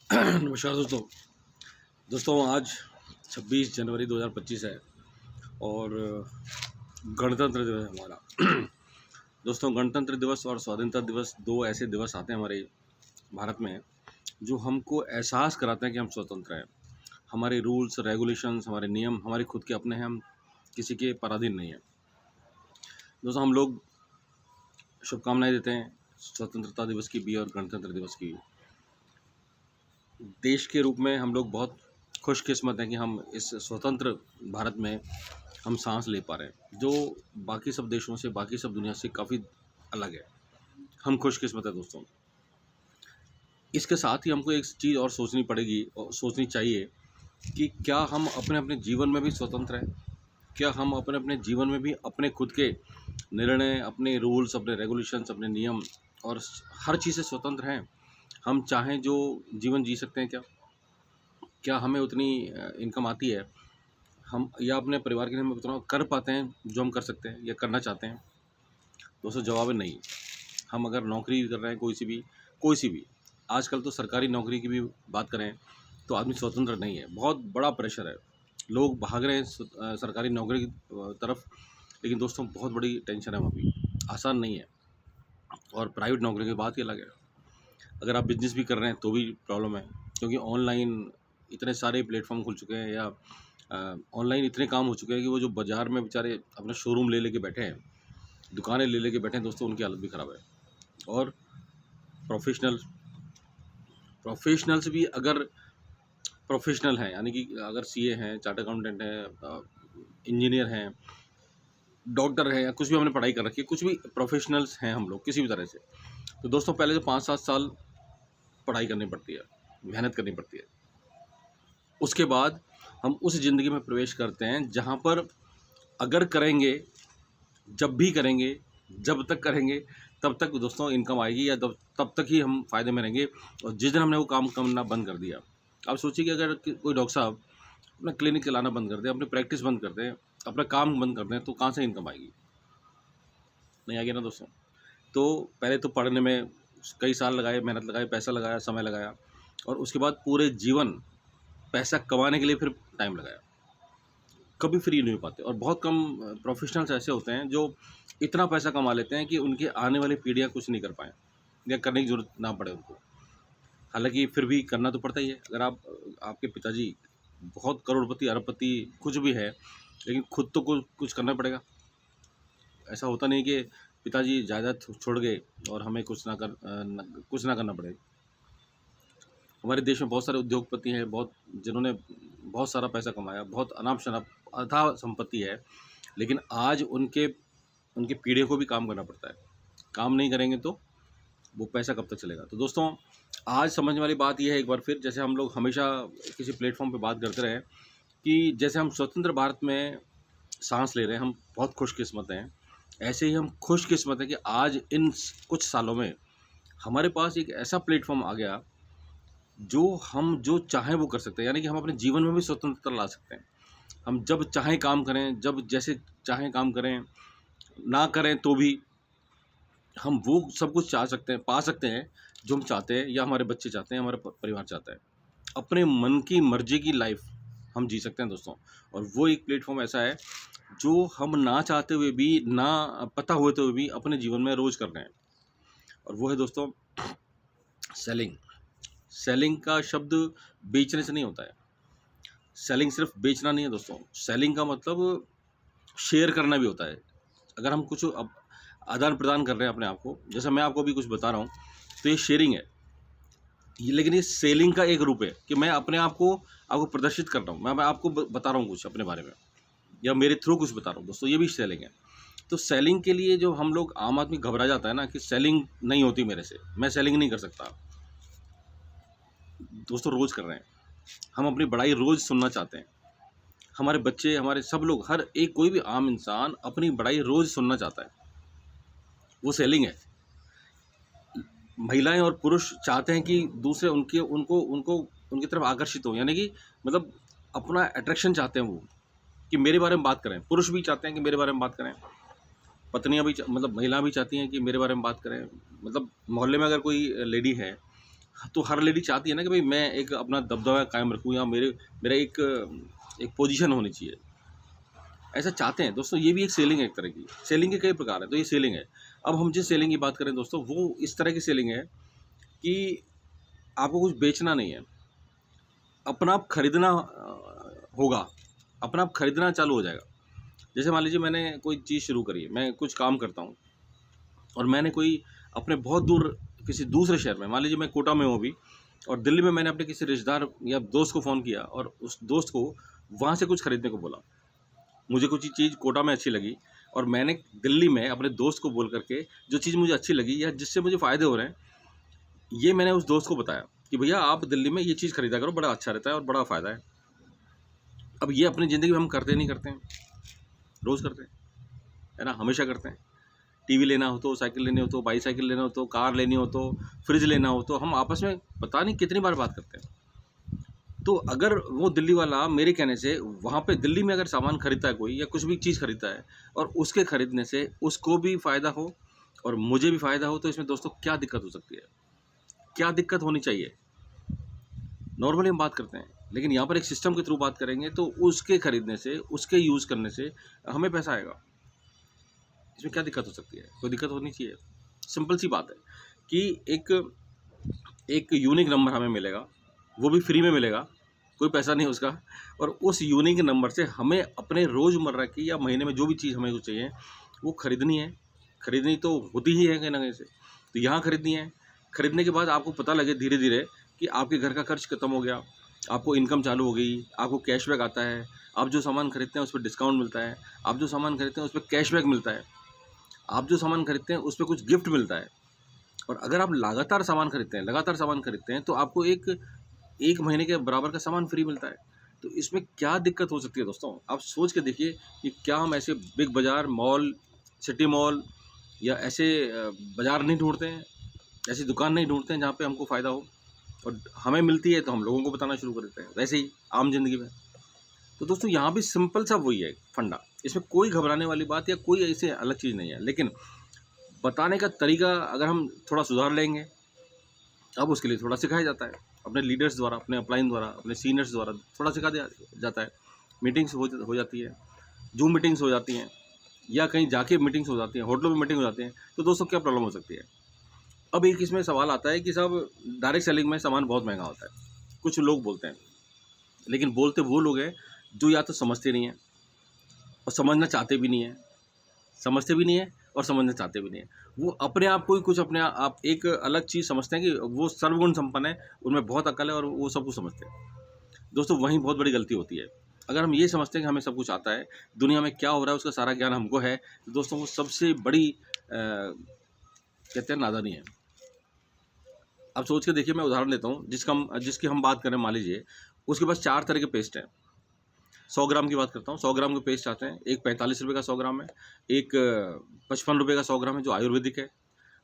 नमस्कार दोस्तों। आज 26 जनवरी 2025 है और गणतंत्र दिवस है हमारा। दोस्तों, गणतंत्र दिवस और स्वाधीनता दिवस दो ऐसे दिवस आते हैं हमारे भारत में जो हमको एहसास कराते हैं कि हम स्वतंत्र हैं। हमारे रूल्स रेगुलेशंस, हमारे नियम हमारे खुद के अपने हैं, हम किसी के पराधीन नहीं हैं। दोस्तों, हम लोग शुभकामनाएं देते हैं स्वतंत्रता दिवस की भी और गणतंत्र दिवस की भी। देश के रूप में हम लोग बहुत खुशकिस्मत हैं कि हम इस स्वतंत्र भारत में हम सांस ले पा रहे हैं, जो बाकी सब देशों से, बाकी सब दुनिया से काफ़ी अलग है। हम खुशकिस्मत हैं दोस्तों। इसके साथ ही हमको एक चीज़ और सोचनी पड़ेगी और सोचनी चाहिए कि क्या हम अपने अपने जीवन में भी स्वतंत्र हैं? क्या हम अपने अपने जीवन में भी अपने खुद के निर्णय, अपने रूल्स, अपने रेगुलेशंस, अपने नियम और हर चीज़ से स्वतंत्र हैं? हम चाहें जो जीवन जी सकते हैं क्या? क्या हमें उतनी इनकम आती है, हम या अपने परिवार के लिए हम उतना कर पाते हैं जो हम कर सकते हैं या करना चाहते हैं? दोस्तों, जवाब है नहीं। हम अगर नौकरी कर रहे हैं कोई सी भी आजकल तो सरकारी नौकरी की भी बात करें तो आदमी स्वतंत्र नहीं है। बहुत बड़ा प्रेशर है, लोग भाग रहे हैं सरकारी नौकरी की तरफ, लेकिन दोस्तों बहुत बड़ी टेंशन है वहाँ भी, आसान नहीं है। और प्राइवेट नौकरी की बात ही अलग है। अगर आप बिजनेस भी कर रहे हैं तो भी प्रॉब्लम है, क्योंकि ऑनलाइन इतने सारे प्लेटफॉर्म खुल चुके हैं या ऑनलाइन इतने काम हो चुके हैं कि वो जो बाज़ार में बेचारे अपना शोरूम ले लेके बैठे हैं, दुकानें ले लेके बैठे हैं दोस्तों, उनकी हालत भी ख़राब है। और प्रोफेशनल्स भी अगर प्रोफेशनल हैं, यानी कि अगर सीए हैं, चार्ट अकाउंटेंट हैं, इंजीनियर हैं, डॉक्टर हैं, या कुछ भी हमने पढ़ाई कर रखी है, कुछ भी प्रोफेशनल्स हैं हम लोग किसी भी तरह से, तो दोस्तों पहले तो 5-7 साल पढ़ाई करनी पड़ती है, मेहनत करनी पड़ती है। उसके बाद हम उस ज़िंदगी में प्रवेश करते हैं जहाँ पर अगर करेंगे, जब भी करेंगे, जब तक करेंगे, तब तक दोस्तों इनकम आएगी, या तब तक ही हम फ़ायदे में रहेंगे। और जिस दिन हमने वो काम करना बंद कर दिया, आप सोचिए कि अगर कोई डॉक्टर साहब अपना क्लिनिक चलाना बंद कर दें, अपनी प्रैक्टिस बंद कर दें, अपना काम बंद कर दें, तो कहाँ से इनकम आएगी? नहीं आएगी ना दोस्तों। तो पहले तो पढ़ने में कई साल लगाए, मेहनत लगाई, पैसा लगाया, समय लगाया, और उसके बाद पूरे जीवन पैसा कमाने के लिए फिर टाइम लगाया। कभी फ्री नहीं हो पाते। और बहुत कम प्रोफेशनल्स ऐसे होते हैं जो इतना पैसा कमा लेते हैं कि उनकी आने वाली पीढ़ियाँ कुछ नहीं कर पाएँ या करने की ज़रूरत ना पड़े उनको। हालाँकि फिर भी करना तो पड़ता ही है। अगर आपके पिताजी बहुत करोड़पति, अरबपति कुछ भी है, लेकिन खुद तो कुछ करना पड़ेगा। ऐसा होता नहीं कि पिताजी जायदाद छोड़ गए और हमें कुछ ना करना पड़े। हमारे देश में बहुत सारे उद्योगपति हैं, जिन्होंने बहुत सारा पैसा कमाया, बहुत अनाप-शनाप अथाह संपत्ति है, लेकिन आज उनके पीढ़ियों को भी काम करना पड़ता है। काम नहीं करेंगे तो वो पैसा कब तक चलेगा? तो दोस्तों, आज समझने वाली बात ये है, एक बार फिर जैसे हम लोग हमेशा किसी प्लेटफ़ॉर्म पे बात करते रहे कि जैसे हम स्वतंत्र भारत में साँस ले रहे हैं, हम बहुत खुशकिस्मत हैं। ऐसे ही हम खुशकिस्मत हैं कि आज इन कुछ सालों में हमारे पास एक ऐसा प्लेटफ़ॉर्म आ गया जो हम जो चाहें वो कर सकते हैं, यानी कि हम अपने जीवन में भी स्वतंत्रता ला सकते हैं। हम जब चाहें काम करें, जब जैसे चाहें काम करें, ना करें तो भी हम वो सब कुछ चाह सकते हैं, पा सकते हैं जो हम चाहते हैं, या हमारे बच्चे चाहते हैं, हमारा परिवार चाहता है। अपने मन की मर्ज़ी की लाइफ़ हम जी सकते हैं दोस्तों। और वो एक प्लेटफ़ॉर्म ऐसा है जो हम ना चाहते हुए भी, ना पता होते हुए भी अपने जीवन में रोज़ कर रहे हैं, और वो है दोस्तों सेलिंग। सेलिंग का शब्द बेचने से नहीं होता है। सेलिंग सिर्फ बेचना नहीं है दोस्तों। सेलिंग का मतलब शेयर करना भी होता है। अगर हम कुछ अब आदान-प्रदान कर रहे हैं अपने आप को, जैसे मैं आपको अभी कुछ बता रहा हूँ, तो ये शेयरिंग है। लेकिन ये सेलिंग का एक रूप है कि मैं अपने आप को आपको प्रदर्शित कर रहा हूँ। मैं आपको बता रहा हूँ कुछ अपने बारे में, या मेरे थ्रू कुछ बता रहा हूँ दोस्तों, ये भी सेलिंग है। तो सेलिंग के लिए जो हम लोग, आम आदमी घबरा जाता है ना कि सेलिंग नहीं होती मेरे से, मैं सेलिंग नहीं कर सकता। दोस्तों, रोज़ कर रहे हैं। हम अपनी बड़ाई रोज़ सुनना चाहते हैं। हमारे बच्चे, हमारे सब लोग, हर एक कोई भी आम इंसान अपनी बड़ाई रोज़ सुनना चाहता है। वो सेलिंग है। महिलाएं और पुरुष चाहते हैं कि दूसरे उनके उनको उनको उनकी तरफ आकर्षित हो, यानी कि मतलब अपना अट्रैक्शन चाहते हैं वो, कि मेरे बारे में बात करें। पुरुष भी चाहते हैं कि मेरे बारे में बात करें। पत्नियां भी मतलब महिला भी चाहती हैं कि मेरे बारे में बात करें। मतलब मोहल्ले में अगर कोई लेडी है, तो हर लेडी चाहती है ना कि भाई मैं एक अपना दबदबा कायम रखूँ या मेरा एक पोजीशन होनी चाहिए, ऐसा चाहते हैं दोस्तों। ये भी एक सेलिंग है, एक तरह की सेलिंग के कई प्रकार है, तो ये सेलिंग है। अब हम जिस सेलिंग की बात करें दोस्तों, वो इस तरह की सेलिंग है कि आपको कुछ बेचना नहीं है, अपना आप खरीदना होगा, अपना आप खरीदना चालू हो जाएगा। जैसे मान लीजिए मैंने कोई चीज़ शुरू करी है, मैं कुछ काम करता हूँ और मैंने कोई अपने बहुत दूर किसी दूसरे शहर में, मान लीजिए मैं कोटा में हूँ अभी, और दिल्ली में मैंने अपने किसी रिश्तेदार या दोस्त को फ़ोन किया और उस दोस्त को वहाँ से कुछ खरीदने को बोला। मुझे कुछ चीज़ कोटा में अच्छी लगी और मैंने दिल्ली में अपने दोस्त को बोल करके जो चीज़ मुझे अच्छी लगी या जिससे मुझे फ़ायदे हो रहे हैं, ये मैंने उस दोस्त को बताया कि भैया आप दिल्ली में ये चीज़ खरीदा करो, बड़ा अच्छा रहता है और बड़ा फ़ायदा है। अब ये अपनी ज़िंदगी में हम करते नहीं करते हैं, रोज़ करते हैं, है ना, हमेशा करते हैं। टीवी लेना हो तो, साइकिल लेनी हो तो, बाईसाइकिल लेना हो तो, कार लेनी हो तो, फ्रिज लेना हो तो, हम आपस में पता नहीं कितनी बार बात करते हैं। तो अगर वो दिल्ली वाला मेरे कहने से वहाँ पे दिल्ली में अगर सामान खरीदता है कोई या कुछ भी चीज़ खरीदता है और उसके खरीदने से उसको भी फ़ायदा हो और मुझे भी फ़ायदा हो, तो इसमें दोस्तों क्या दिक्कत हो सकती है? क्या दिक्कत होनी चाहिए? नॉर्मली हम बात करते हैं, लेकिन यहाँ पर एक सिस्टम के थ्रू बात करेंगे तो उसके खरीदने से, उसके यूज़ करने से हमें पैसा आएगा। इसमें क्या दिक्कत हो सकती है? कोई दिक्कत होनी चाहिए। सिंपल सी बात है कि एक यूनिक नंबर हमें मिलेगा, वो भी फ्री में मिलेगा, कोई पैसा नहीं उसका, और उस यूनिक नंबर से हमें अपने रोज़मर्रा की या महीने में जो भी चीज़ हमें को चाहिए वो खरीदनी है। खरीदनी तो होती ही है कहीं ना कहीं से, तो यहाँ खरीदनी है। खरीदने के बाद आपको पता लगे धीरे धीरे कि आपके घर का खर्च खत्म हो गया, आपको इनकम चालू हो गई, आपको कैशबैक आता है, आप जो सामान खरीदते हैं उस पर डिस्काउंट मिलता है, आप जो सामान खरीदते हैं उस पर कैशबैक मिलता है, आप जो सामान खरीदते हैं उस पर कुछ गिफ्ट मिलता है। और अगर आप लगातार सामान खरीदते हैं, लगातार सामान खरीदते हैं, तो आपको एक महीने के बराबर का सामान फ्री मिलता है। तो इसमें क्या दिक्कत हो सकती है दोस्तों? आप सोच के देखिए कि क्या हम ऐसे बिग बाज़ार, मॉल, सिटी मॉल या ऐसे बाज़ार नहीं ढूँढते हैं, ऐसी दुकान नहीं ढूँढते हैं जहाँ पे हमको फ़ायदा हो, और हमें मिलती है तो हम लोगों को बताना शुरू कर देते हैं, वैसे ही आम ज़िंदगी में। तो दोस्तों यहाँ भी सिंपल सा वही है फंडा, इसमें कोई घबराने वाली बात या कोई ऐसे अलग चीज़ नहीं है, लेकिन बताने का तरीका अगर हम थोड़ा सुधार लेंगे, अब उसके लिए थोड़ा सिखाया जाता है अपने लीडर्स द्वारा, अपने अपलाइन द्वारा, अपने सीनियर्स द्वारा थोड़ा सिखा दिया जाता है। मीटिंग्स हो जाती है, जूम मीटिंग्स हो जाती हैं, या कहीं जाके मीटिंग्स हो जाती हैं, होटलों में मीटिंग हो जाती हैं। तो दोस्तों क्या प्रॉब्लम हो सकती है? अब एक इसमें सवाल आता है कि साहब डायरेक्ट सेलिंग में सामान बहुत महंगा होता है, कुछ लोग बोलते हैं, लेकिन बोलते वो लोग हैं जो या तो समझते नहीं हैं और समझना चाहते भी नहीं हैं, समझते भी नहीं है और समझना चाहते भी नहीं है। वो अपने आप को ही कुछ अपने आप एक अलग चीज़ समझते हैं कि वो सर्वगुण संपन्न है, उनमें बहुत अकल है और वो सब कुछ समझते हैं। दोस्तों वहीं बहुत बड़ी गलती होती है। अगर हम ये समझते हैं कि हमें सब कुछ आता है, दुनिया में क्या हो रहा है उसका सारा ज्ञान हमको है, तो दोस्तों वो सबसे बड़ी कहते हैं नादानी है। अब सोच के देखिए, मैं उदाहरण देता हूँ जिसकी हम बात करें, मान लीजिए उसके पास 4 तरह के पेस्ट हैं। 100 ग्राम की बात करता हूँ, 100 ग्राम के पेस्ट आते हैं। एक 45 रुपये का 100 ग्राम है, एक 55 रुपये का 100 ग्राम है जो आयुर्वेदिक है,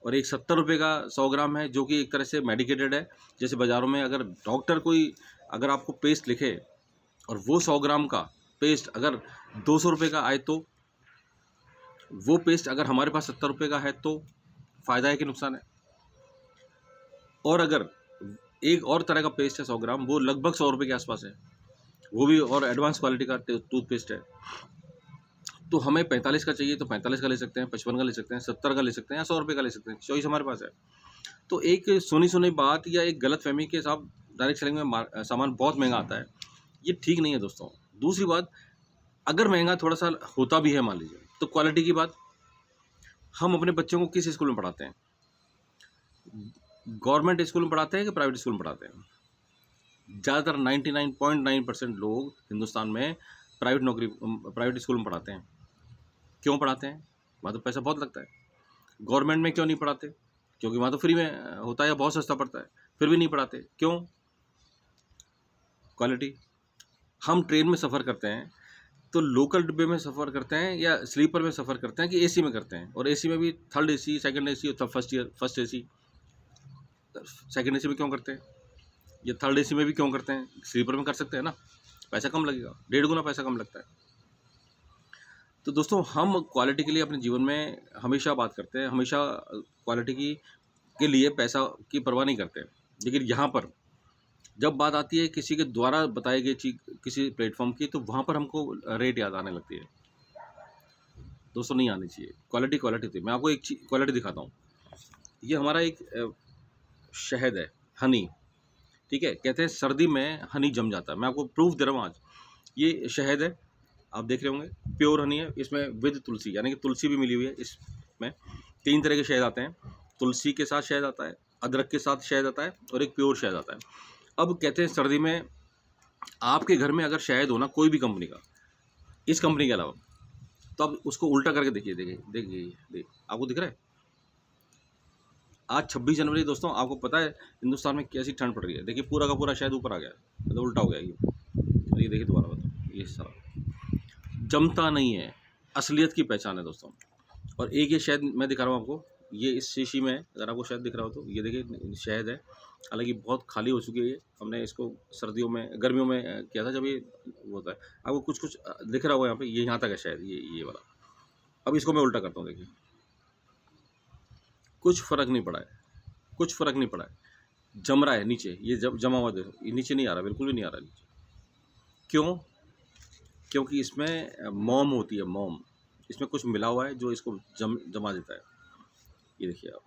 और एक 70 रुपये का 100 ग्राम है जो कि एक तरह से मेडिकेटेड है। जैसे बाज़ारों में अगर डॉक्टर कोई अगर आपको पेस्ट लिखे और वो 100 ग्राम का पेस्ट अगर 200 रुपये का आए, तो वो पेस्ट अगर हमारे पास 70 रुपये का है तो फ़ायदा है कि नुकसान है? और अगर एक और तरह का पेस्ट है 100 ग्राम, वो लगभग 100 रुपये के आसपास है, वो भी और एडवांस क्वालिटी का टूथपेस्ट है। तो हमें 45 का चाहिए तो 45 का ले सकते हैं, 55 का ले सकते हैं, 70 का ले सकते हैं या 100 रुपये का ले सकते हैं, चॉइस हमारे पास है। तो एक सुनी सुनी बात या एक गलतफहमी के साथ डायरेक्ट सेलिंग में सामान बहुत महंगा आता है, ये ठीक नहीं है दोस्तों। दूसरी बात, अगर महंगा थोड़ा सा होता भी है मान लीजिए, तो क्वालिटी की बात, हम अपने बच्चों को किस स्कूल में पढ़ाते हैं? गवर्नमेंट स्कूल में पढ़ाते हैं कि प्राइवेट स्कूल में पढ़ाते हैं? ज़्यादातर 99.9% लोग हिंदुस्तान में प्राइवेट स्कूल में पढ़ाते हैं। क्यों पढ़ाते हैं? वहाँ तो पैसा बहुत लगता है। गवर्नमेंट में क्यों नहीं पढ़ाते? क्योंकि वहाँ तो फ्री में होता है या बहुत सस्ता पड़ता है, फिर भी नहीं पढ़ाते। क्यों? क्वालिटी। हम ट्रेन में सफ़र करते हैं तो लोकल डिब्बे में सफ़र करते हैं या स्लीपर में सफ़र करते हैं कि एसी में करते हैं? और एसी में भी थर्ड एसी, सेकंड एसी और फर्स्ट एसी। सेकंड एसी में क्यों करते हैं? या थर्ड एसी में भी क्यों करते हैं? स्लीपर में कर सकते हैं ना, पैसा कम लगेगा, 1.5 गुना पैसा कम लगता है। तो दोस्तों हम क्वालिटी के लिए अपने जीवन में हमेशा बात करते हैं, हमेशा क्वालिटी के लिए पैसा की परवाह नहीं करते हैं। लेकिन यहाँ पर जब बात आती है किसी के द्वारा बताई गई चीज किसी प्लेटफॉर्म की, तो वहाँ पर हमको रेट याद आने लगती है। दोस्तों नहीं आनी चाहिए। क्वालिटी क्वालिटी थी। मैं आपको एक चीज क्वालिटी दिखाता हूँ। ये हमारा एक शहद है, हनी, ठीक है। कहते हैं सर्दी में हनी जम जाता है। मैं आपको प्रूफ दे रहा हूँ आज। ये शहद है, आप देख रहे होंगे, प्योर हनी है। इसमें विद तुलसी, यानी कि तुलसी भी मिली हुई है इसमें। 3 तरह के शहद आते हैं। तुलसी के साथ शहद आता है, अदरक के साथ शहद आता है, और एक प्योर शहद आता है। अब कहते हैं सर्दी में आपके घर में अगर शहद हो ना, कोई भी कंपनी का, इस कंपनी के अलावा, तो आप उसको उल्टा करके देखिए, देखिए आपको दिख रहा है। आज 26 जनवरी दोस्तों, आपको पता है हिंदुस्तान में कैसी ठंड पड़ रही है। देखिए पूरा का पूरा शहद ऊपर आ गया, मतलब उल्टा हो गया ये देखिए दोबारा बताओ, ये सारा जमता नहीं है। असलियत की पहचान है दोस्तों। और एक ये शहद मैं दिखा रहा हूँ आपको, ये इस शीशी में है, अगर आपको शहद दिख रहा हो तो ये देखिए शहद है। हालांकि बहुत खाली हो चुकी है ये, हमने इसको सर्दियों में गर्मियों में किया था जब ये वो होता है। आपको कुछ कुछ दिख रहा होगा यहाँ पे, ये यहाँ तक है शायद, ये वाला। अब इसको मैं उल्टा करता हूँ, देखिए कुछ फ़र्क नहीं पड़ा है, कुछ फ़र्क नहीं पड़ा है। जम रहा है नीचे, ये जब जमा हुआ देखो, ये नीचे नहीं आ रहा, बिल्कुल भी नहीं आ रहा नीचे। क्यों? क्योंकि इसमें मोम होती है, मोम। इसमें कुछ मिला हुआ है जो इसको जमा देता है। ये देखिए आप।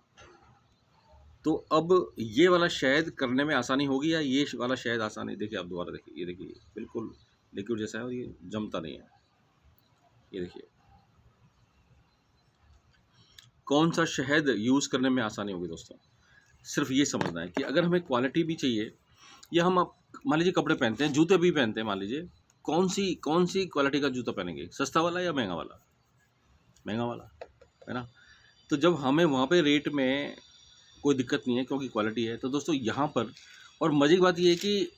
तो अब ये वाला शहद करने में आसानी होगी या ये वाला शहद आसानी? देखिए आप दोबारा देखिए, ये देखिए बिल्कुल लिक्विड जैसा है और ये जमता नहीं है। ये देखिए कौन सा शहद यूज़ करने में आसानी होगी दोस्तों। सिर्फ ये समझना है कि अगर हमें क्वालिटी भी चाहिए, या हम आप मान लीजिए कपड़े पहनते हैं, जूते भी पहनते हैं, मान लीजिए कौन सी क्वालिटी का जूता पहनेंगे, सस्ता वाला या महंगा वाला? महंगा वाला, है ना। तो जब हमें वहाँ पे रेट में कोई दिक्कत नहीं है क्योंकि क्वालिटी है, तो दोस्तों यहाँ पर और मज़े की बात ये है कि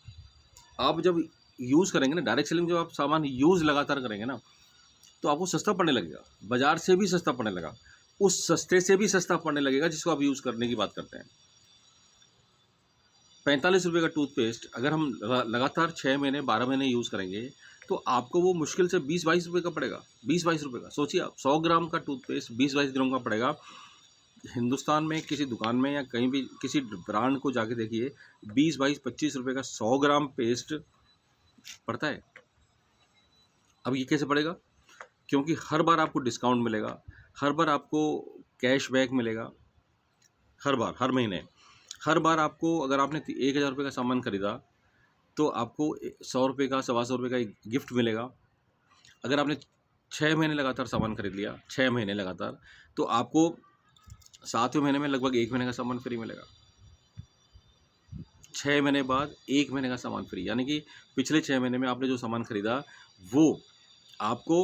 आप जब यूज़ करेंगे ना, डायरेक्ट सेलिंग, जब आप सामान यूज़ लगातार करेंगे ना, तो आपको सस्ता पड़ने लगेगा, बाज़ार से भी सस्ता पड़ने लगा, उस सस्ते से भी सस्ता पड़ने लगेगा जिसको आप यूज़ करने की बात करते हैं। 45 रुपये का टूथपेस्ट अगर हम लगातार 6 महीने 12 महीने यूज़ करेंगे, तो आपको वो मुश्किल से 20-22 रुपये का पड़ेगा। 20-22 रुपये का सोचिए आप, 100 ग्राम का टूथपेस्ट 20-22 ग्राम का पड़ेगा। हिंदुस्तान में किसी दुकान में या कहीं भी किसी ब्रांड को जाके देखिए, 20-22-25 रुपये का 100 ग्राम पेस्ट पड़ता है। अब ये कैसे पड़ेगा? क्योंकि हर बार आपको डिस्काउंट मिलेगा, हर बार आपको कैशबैक मिलेगा, हर बार, हर महीने, हर बार आपको, अगर आपने 1000 रुपये का सामान खरीदा तो आपको 100 रुपये का, 125 रुपये का एक गिफ्ट मिलेगा। अगर आपने 6 महीने लगातार सामान खरीद लिया, 6 महीने लगातार, तो आपको 7वें महीने में लगभग 1 महीने का सामान फ्री मिलेगा। 6 महीने बाद 1 महीने का सामान फ्री, यानी कि पिछले 6 महीने में आपने जो सामान खरीदा वो आपको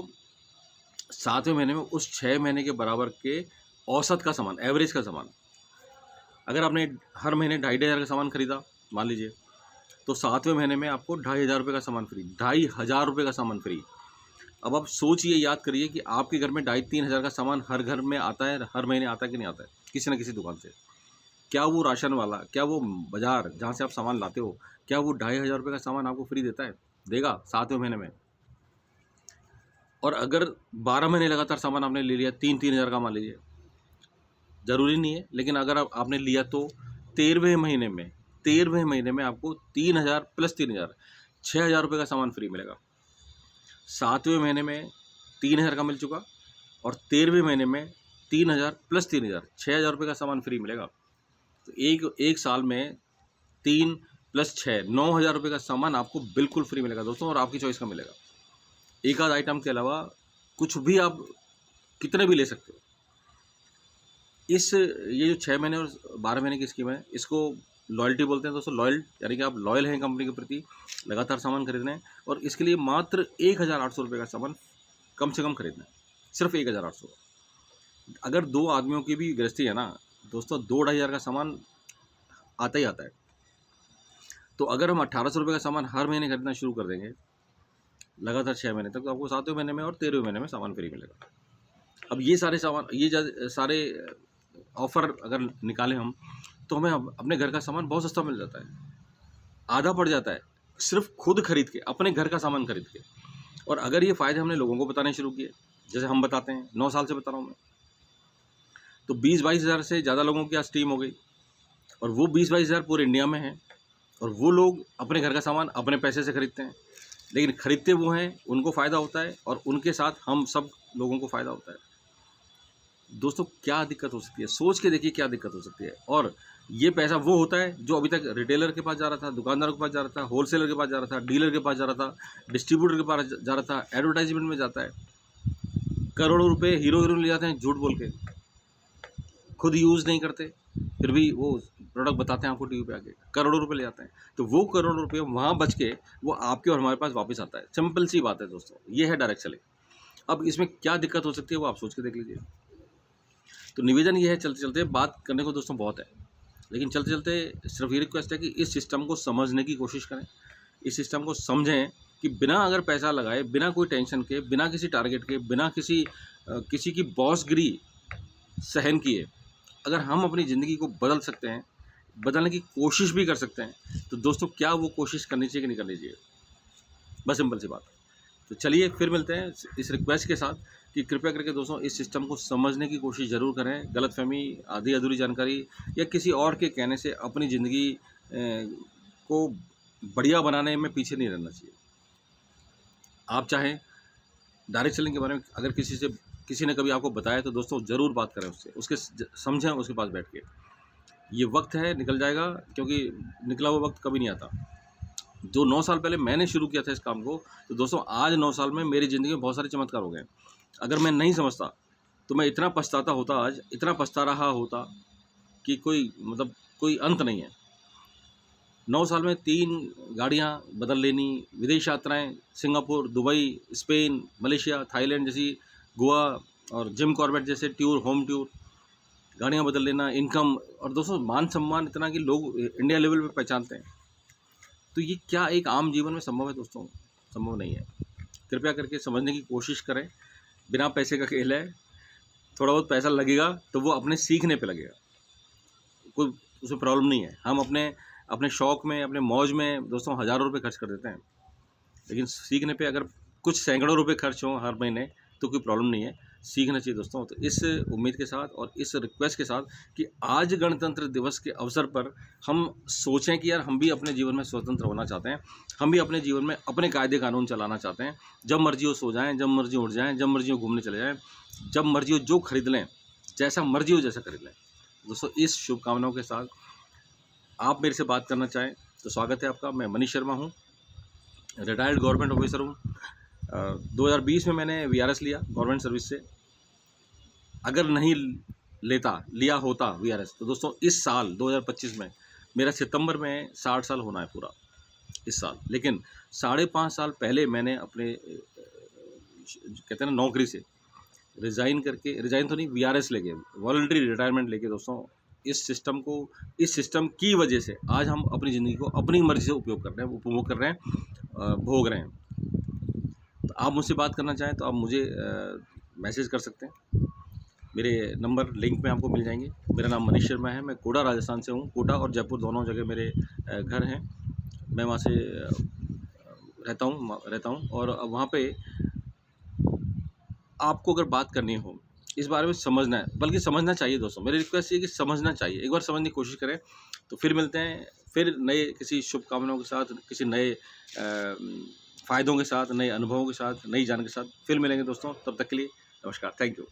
7वें महीने में उस 6 महीने के बराबर के औसत का सामान, एवरेज का सामान। अगर आपने हर महीने 2,500 का सामान खरीदा मान लीजिए, तो 7वें महीने में आपको 2,500 रुपये का सामान फ्री, 2,500 रुपये का सामान फ्री। अब आप सोचिए, याद करिए कि आपके घर में 2,500-3,000 का सामान हर घर में आता है, हर महीने आता है कि नहीं आता है, किसी न किसी दुकान से। क्या वो राशन वाला, क्या वो बाज़ार जहाँ से आप सामान लाते हो, क्या वो 2,500 रुपये का सामान आपको फ्री देता है? देगा 7वें महीने में। और अगर 12 महीने लगातार सामान आपने ले लिया, 3-3 हज़ार का मान लीजिए, ज़रूरी नहीं है, लेकिन अगर आपने लिया तो 13वें महीने में आपको 3,000 प्लस 3,000, 6,000 रुपये का सामान फ्री मिलेगा। 7वें महीने में 3,000 का मिल चुका, और 13वें महीने में 3,000 प्लस 3,000, 6,000 रुपये का सामान फ्री मिलेगा। तो एक साल में 3 प्लस 6, 9,000 रुपये का सामान आपको बिल्कुल फ्री मिलेगा दोस्तों, और आपकी चॉइस का मिलेगा। एक आध आइटम के अलावा कुछ भी आप कितने भी ले सकते हो। ये जो 6 महीने और 12 महीने की स्कीम है, इसको लॉयल्टी बोलते हैं दोस्तों। लॉयल यानी कि आप लॉयल हैं कंपनी के प्रति, लगातार सामान खरीदना है, और इसके लिए मात्र 1,800 रुपये का सामान कम से कम खरीदना है, सिर्फ 1,800। अगर 2 आदमियों की भी गृहस्थी है ना दोस्तों, 2-2,500 का सामान आता ही आता है। तो अगर हम 1,800 रुपये का सामान हर महीने खरीदना शुरू कर देंगे लगातार 6 महीने तक, तो आपको 7वें महीने में और 13वें महीने में सामान फ्री मिलेगा। अब ये सारे सामान, ये सारे ऑफ़र अगर निकालें हम, तो हमें अपने घर का सामान बहुत सस्ता मिल जाता है, आधा पड़ जाता है, सिर्फ खुद खरीद के, अपने घर का सामान खरीद के। और अगर ये फ़ायदे हमने लोगों को बताने शुरू किए, जैसे हम बताते हैं, 9 साल से बता रहा हूँ मैं, तो 20-22 हज़ार से ज़्यादा लोगों की आज टीम हो गई। और वो 20-22 हज़ार पूरे इंडिया में हैं, और वो लोग अपने घर का सामान अपने पैसे से खरीदते हैं, लेकिन खरीदते वो हैं, उनको फ़ायदा होता है और उनके साथ हम सब लोगों को फ़ायदा होता है। दोस्तों क्या दिक्कत हो सकती है? सोच के देखिए क्या दिक्कत हो सकती है। और ये पैसा वो होता है जो अभी तक रिटेलर के पास जा रहा था, दुकानदारों के पास जा रहा था, होलसेलर के पास जा रहा था, डीलर के पास जा रहा था, डिस्ट्रीब्यूटर के पास जा रहा था, एडवर्टाइजमेंट में जाता है। करोड़ों रुपए हीरो हीरोइन ले जाते हैं झूठ बोल के, खुद यूज़ नहीं करते, फिर भी वो प्रोडक्ट बताते हैं आपको टीवी पे आके, करोड़ों रुपए ले जाते हैं। तो वो करोड़ों रुपए वहाँ बच के वो आपके और हमारे पास वापस आता है। सिंपल सी बात है दोस्तों, ये है डायरेक्ट सेलिंग। अब इसमें क्या दिक्कत हो सकती है वो आप सोच के देख लीजिए। तो निवेदन ये है, चलते चलते बात करने को दोस्तों बहुत है, लेकिन चलते चलते सिर्फ ये रिक्वेस्ट है कि इस सिस्टम को समझने की कोशिश करें, इस सिस्टम को समझें कि बिना अगर पैसा लगाए, बिना कोई टेंशन के, बिना किसी टारगेट के, बिना किसी की बॉसगिरी सहन किए अगर हम अपनी ज़िंदगी को बदल सकते हैं, बदलने की कोशिश भी कर सकते हैं, तो दोस्तों क्या वो कोशिश करनी चाहिए कि नहीं करनी चाहिए? बस सिंपल सी बात है। तो चलिए फिर मिलते हैं इस रिक्वेस्ट के साथ कि कृपया करके दोस्तों इस सिस्टम को समझने की कोशिश ज़रूर करें। गलतफ़हमी, आधी अधूरी जानकारी या किसी और के कहने से अपनी ज़िंदगी को बढ़िया बनाने में पीछे नहीं रहना चाहिए। आप चाहें डायरेक्ट सेलिंग के बारे में अगर किसी ने कभी आपको बताया तो दोस्तों ज़रूर बात करें उससे, समझें उसके पास बैठ के। ये वक्त है, निकल जाएगा, क्योंकि निकला हुआ वक्त कभी नहीं आता। जो 9 साल पहले मैंने शुरू किया था इस काम को, तो दोस्तों आज 9 साल में मेरी ज़िंदगी में बहुत सारे चमत्कार हो गए। अगर मैं नहीं समझता तो मैं इतना पछताता होता, आज इतना पछता रहा होता कि कोई अंत नहीं है। 9 साल में 3 गाड़ियाँ बदल लेनी, विदेश यात्राएँ, Singapore, Dubai, Spain, Malaysia, Thailand जैसी, गोवा और जिम कॉर्बेट जैसे टूर, होम टूर, गाड़ियाँ बदल लेना, इनकम और दोस्तों मान-सम्मान इतना कि लोग इंडिया लेवल पे पहचानते हैं। तो ये क्या एक आम जीवन में संभव है दोस्तों? संभव नहीं है। कृपया करके समझने की कोशिश करें। बिना पैसे का खेल है, थोड़ा बहुत पैसा लगेगा तो वो अपने सीखने पे लगेगा, कोई उसमें प्रॉब्लम नहीं है। हम अपने शौक़ में, अपने मौज में दोस्तों हज़ारों रुपए खर्च कर देते हैं, लेकिन सीखने पे अगर कुछ सैकड़ों रुपए खर्च हों हर महीने तो कोई प्रॉब्लम नहीं है। सीखना चाहिए दोस्तों। तो इस उम्मीद के साथ और इस रिक्वेस्ट के साथ कि आज गणतंत्र दिवस के अवसर पर हम सोचें कि यार हम भी अपने जीवन में स्वतंत्र होना चाहते हैं, हम भी अपने जीवन में अपने कायदे कानून चलाना चाहते हैं। जब मर्जी हो सो जाएँ, जब मर्जी उठ जाएँ, जब मर्जी हो घूमने चले जाएँ, जब मर्जी हो जो खरीद लें, जैसा मर्जी हो जैसा खरीद लें। दोस्तों इस शुभकामनाओं के साथ आप मेरे से बात करना चाहें तो स्वागत है आपका। मैं मनीष शर्मा हूँ, रिटायर्ड गवर्नमेंट ऑफिसर हूँ। 2020 में मैंने वीआरएस लिया गवर्नमेंट सर्विस से। अगर नहीं लिया होता वीआरएस तो दोस्तों इस साल 2025 में मेरा सितंबर में 60 साल होना है पूरा इस साल। लेकिन 5.5 साल पहले मैंने अपने कहते हैं ना नौकरी से रिज़ाइन तो नहीं, वीआरएस लेके, वॉलंटरी रिटायरमेंट लेके दोस्तों इस सिस्टम की वजह से आज हम अपनी ज़िंदगी को अपनी मर्ज़ी से उपभोग कर रहे हैं, भोग रहे हैं। तो आप मुझसे बात करना चाहें तो आप मुझे मैसेज कर सकते हैं। मेरे नंबर लिंक में आपको मिल जाएंगे। मेरा नाम मनीष शर्मा है, मैं कोटा राजस्थान से हूँ। कोटा और जयपुर दोनों जगह मेरे घर हैं। मैं वहाँ से रहता हूँ और वहाँ पे आपको अगर बात करनी हो, इस बारे में समझना है, बल्कि समझना चाहिए दोस्तों। मेरी रिक्वेस्ट ये है कि समझना चाहिए, एक बार समझने की कोशिश करें। तो फिर मिलते हैं, फिर नए किसी शुभकामनाओं के साथ, किसी नए फ़ायदों के साथ, नए अनुभवों के साथ, नई जान के साथ फिर मिलेंगे दोस्तों। तब तक के लिए नमस्कार, थैंक यू।